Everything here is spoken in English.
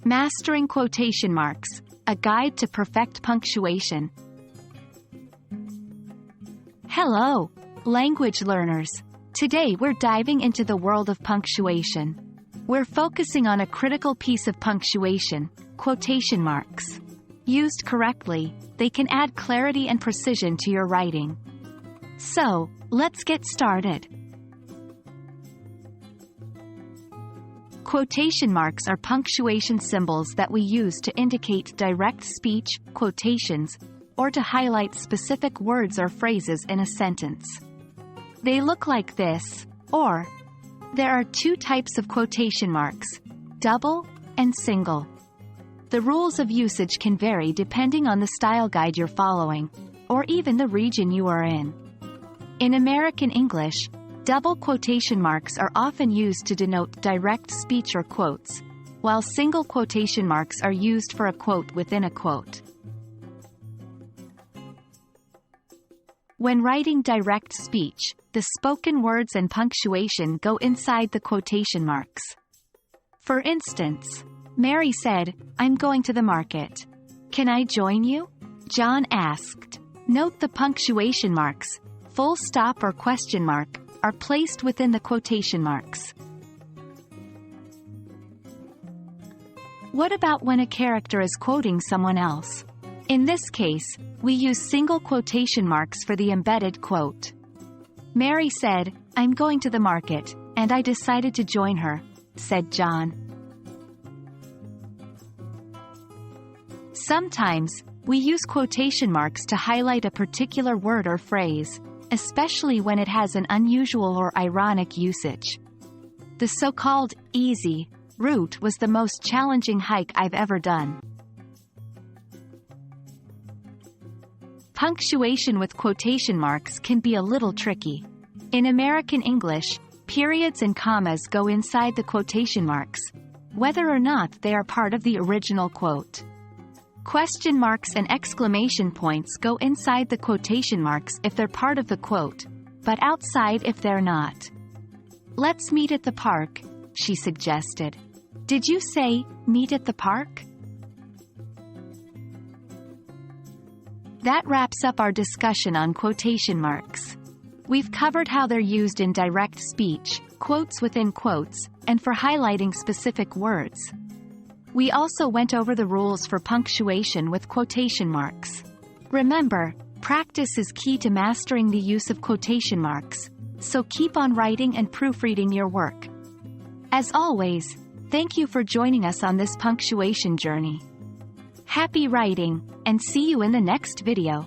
Mastering Quotation Marks, a guide to perfect punctuation. Hello, language learners. Today we're diving into the world of punctuation. We're focusing on a critical piece of punctuation, quotation marks. Used correctly, they can add clarity and precision to your writing. So, let's get started. Quotation marks are punctuation symbols that we use to indicate direct speech, quotations, or to highlight specific words or phrases in a sentence. They look like this, or there are two types of quotation marks, double and single. The rules of usage can vary depending on the style guide you're following, or even the region you are in. In American English, double quotation marks are often used to denote direct speech or quotes, while single quotation marks are used for a quote within a quote. When writing direct speech, the spoken words and punctuation go inside the quotation marks. For instance, Mary said, "I'm going to the market. Can I join you?" John asked. Note the punctuation marks, full stop or question mark, are placed within the quotation marks. What about when a character is quoting someone else? In this case, we use single quotation marks for the embedded quote. Mary said, "I'm going to the market, and I decided to join her," said John. Sometimes, we use quotation marks to highlight a particular word or phrase, especially when it has an unusual or ironic usage. The so-called easy route was the most challenging hike I've ever done. Punctuation with quotation marks can be a little tricky. In American English, periods and commas go inside the quotation marks, whether or not they are part of the original quote. Question marks and exclamation points go inside the quotation marks if they're part of the quote, but outside if they're not. "Let's meet at the park," she suggested. Did you say, "meet at the park"? That wraps up our discussion on quotation marks. We've covered how they're used in direct speech, quotes within quotes, and for highlighting specific words. We also went over the rules for punctuation with quotation marks. Remember, practice is key to mastering the use of quotation marks, so keep on writing and proofreading your work. As always, thank you for joining us on this punctuation journey. Happy writing, and see you in the next video.